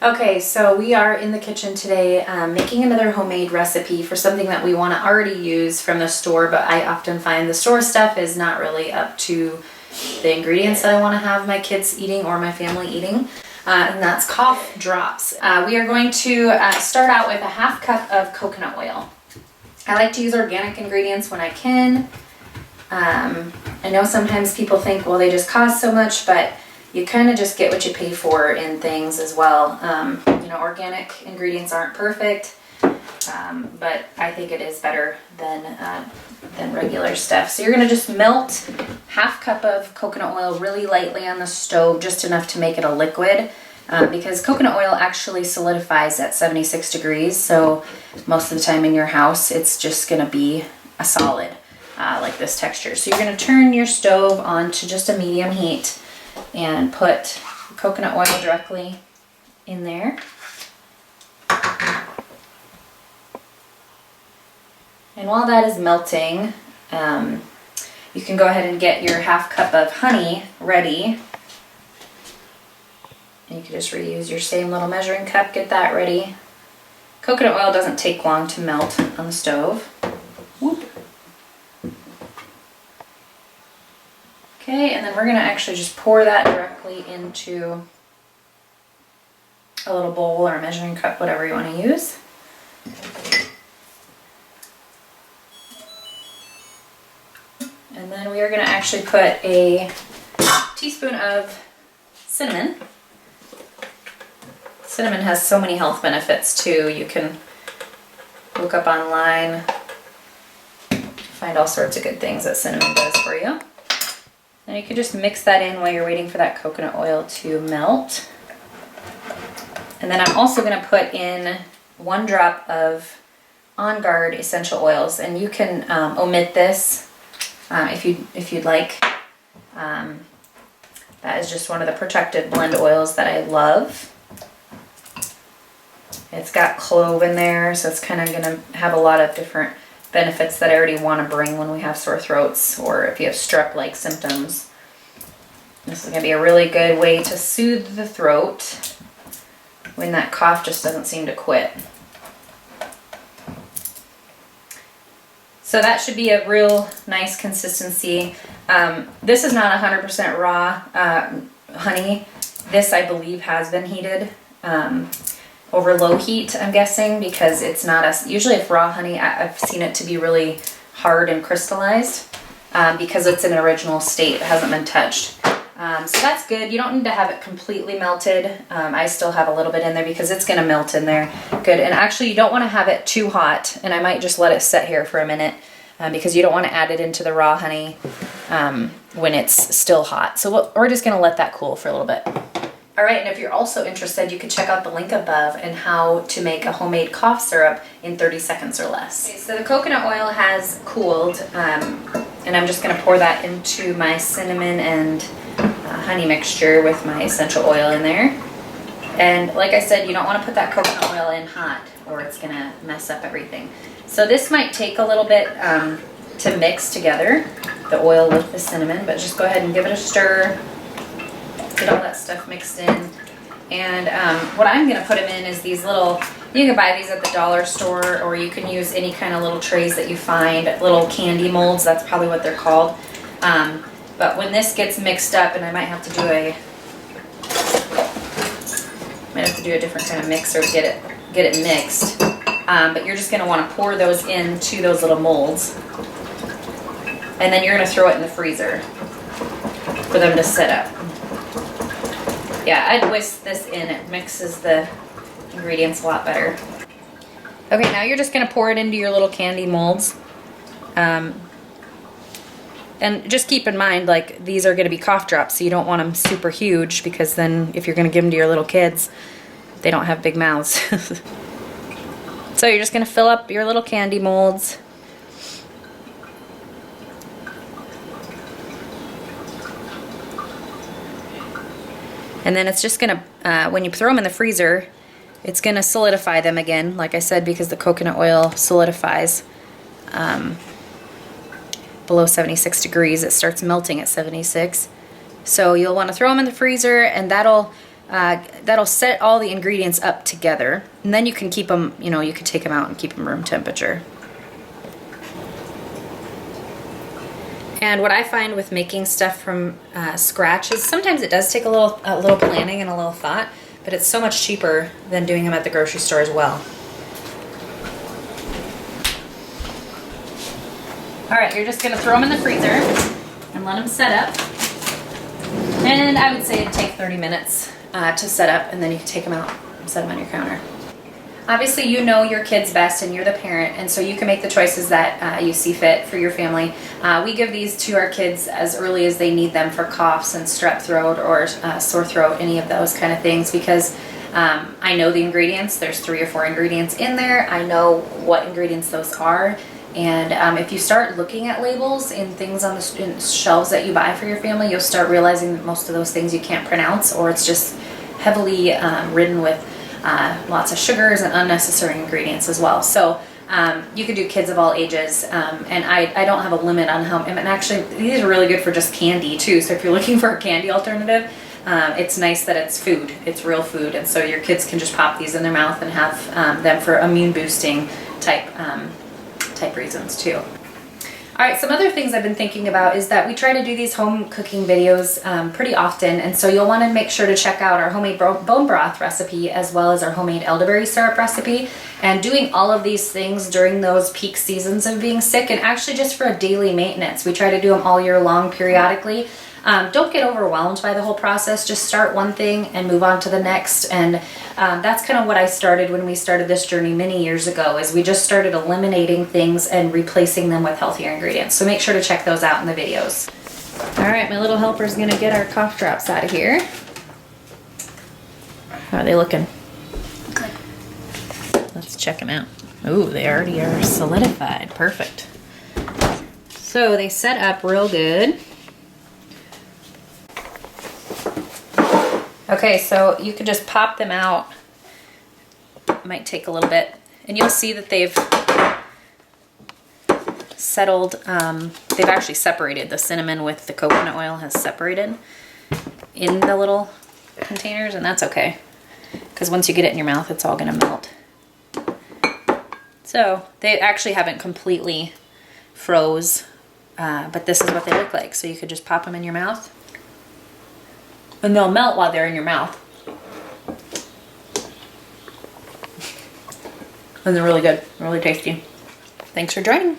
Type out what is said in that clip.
Okay, so we are in the kitchen today making another homemade recipe for something that we want to already use from the store, but I often find the store stuff is not really up to the ingredients that I want to have my kids eating or my family eating, and that's cough drops. We are going to start out with a ½ cup of coconut oil. I like to use organic ingredients when I can. I know sometimes people think, well, they just cost so much, but you kind of just get what you pay for in things as well. You know, organic ingredients aren't perfect, but I think it is better than regular stuff. So you're going to just melt ½ cup of coconut oil really lightly on the stove, just enough to make it a liquid, because coconut oil actually solidifies at 76 degrees. So most of the time in your house, it's just going to be a solid like this texture. So you're going to turn your stove on to just a medium heat and put coconut oil directly in there. And while that is melting, you can go ahead and get your ½ cup of honey ready. And you can just reuse your same little measuring cup, get that ready. Coconut oil doesn't take long to melt on the stove. Whoop. Okay, and then we're going to actually just pour that directly into a little bowl or a measuring cup, whatever you want to use. And then we are going to actually put a teaspoon of cinnamon. Cinnamon has so many health benefits too. You can look up online, find all sorts of good things that cinnamon does for you. And you can just mix that in while you're waiting for that coconut oil to melt. And then I'm also going to put in 1 drop of On Guard essential oils, and you can omit this if you'd like. That is just one of the protective blend oils that I love. It's got clove in there, so it's kind of going to have a lot of different benefits that I already want to bring when we have sore throats or if you have strep-like symptoms. This is going to be a really good way to soothe the throat when that cough just doesn't seem to quit. So that should be a real nice consistency. This is not 100% raw honey. This, I believe, has been heated over low heat, I'm guessing, because it's not usually if raw honey, I've seen it to be really hard and crystallized because it's in an original state, it hasn't been touched. So that's good. You don't need to have it completely melted. I still have a little bit in there because it's going to melt in there. Good. And actually you don't want to have it too hot, and I might just let it sit here for a minute because you don't want to add it into the raw honey when it's still hot. So we're just going to let that cool for a little bit. All right, and if you're also interested, you can check out the link above and how to make a homemade cough syrup in 30 seconds or less. Okay, so the coconut oil has cooled, and I'm just going to pour that into my cinnamon and honey mixture with my essential oil in there. And like I said, you don't want to put that coconut oil in hot or it's going to mess up everything. So this might take a little bit to mix together, the oil with the cinnamon, but just go ahead and give it a stir. Get all that stuff mixed in. And what I'm going to put them in is these little, you can buy these at the dollar store, or you can use any kind of little trays that you find, little candy molds, that's probably what they're called. But when this gets mixed up, and I might have to do a different kind of mixer to get it mixed. But you're just going to want to pour those into those little molds. And then you're going to throw it in the freezer for them to sit up. Yeah, I'd whisk this in. It mixes the ingredients a lot better. Okay, now you're just going to pour it into your little candy molds. And just keep in mind, like, these are going to be cough drops, so you don't want them super huge, because then if you're going to give them to your little kids, they don't have big mouths. So you're just going to fill up your little candy molds. And then it's just going to, when you throw them in the freezer, it's going to solidify them again, like I said, because the coconut oil solidifies below 76 degrees. It starts melting at 76. So you'll want to throw them in the freezer, and that'll that'll set all the ingredients up together, and then you can keep them, you know, you can take them out and keep them room temperature. And what I find with making stuff from scratch is sometimes it does take a little planning and a little thought, but it's so much cheaper than doing them at the grocery store as well. All right, you're just gonna throw them in the freezer and let them set up. And I would say it'd take 30 minutes to set up, and then you can take them out and set them on your counter. Obviously, you know your kids best, and you're the parent, and so you can make the choices that you see fit for your family. We give these to our kids as early as they need them for coughs and strep throat or sore throat, any of those kind of things, because I know the ingredients. There's 3 or 4 ingredients in there. I know what ingredients those are. And if you start looking at labels in things on the in shelves that you buy for your family, you'll start realizing that most of those things you can't pronounce, or it's just heavily ridden with lots of sugars and unnecessary ingredients as well. So you could do kids of all ages, and I don't have a limit on how, and actually these are really good for just candy too. So if you're looking for a candy alternative, it's nice that it's food, it's real food, and so your kids can just pop these in their mouth and have them for immune boosting type reasons too. All right, some other things I've been thinking about is that we try to do these home cooking videos pretty often, and so you'll want to make sure to check out our homemade bone broth recipe as well as our homemade elderberry syrup recipe. And doing all of these things during those peak seasons of being sick, and actually just for a daily maintenance. We try to do them all year long periodically. Don't get overwhelmed by the whole process. Just start one thing and move on to the next. And that's kind of what I started when we started this journey many years ago, is we just started eliminating things and replacing them with healthier ingredients. So make sure to check those out in the videos. All right, my little helper's gonna get our cough drops out of here. How are they looking? Good. Let's check them out. Ooh, they already are solidified. Perfect. So they set up real good. Okay, so you can just pop them out. It might take a little bit, and you'll see that they've settled. They've actually separated. The cinnamon with the coconut oil has separated in the little containers, and that's okay, because once you get it in your mouth, it's all gonna melt. So they actually haven't completely froze, but this is what they look like. So you could just pop them in your mouth, and they'll melt while they're in your mouth. And they're really good, really tasty. Thanks for joining.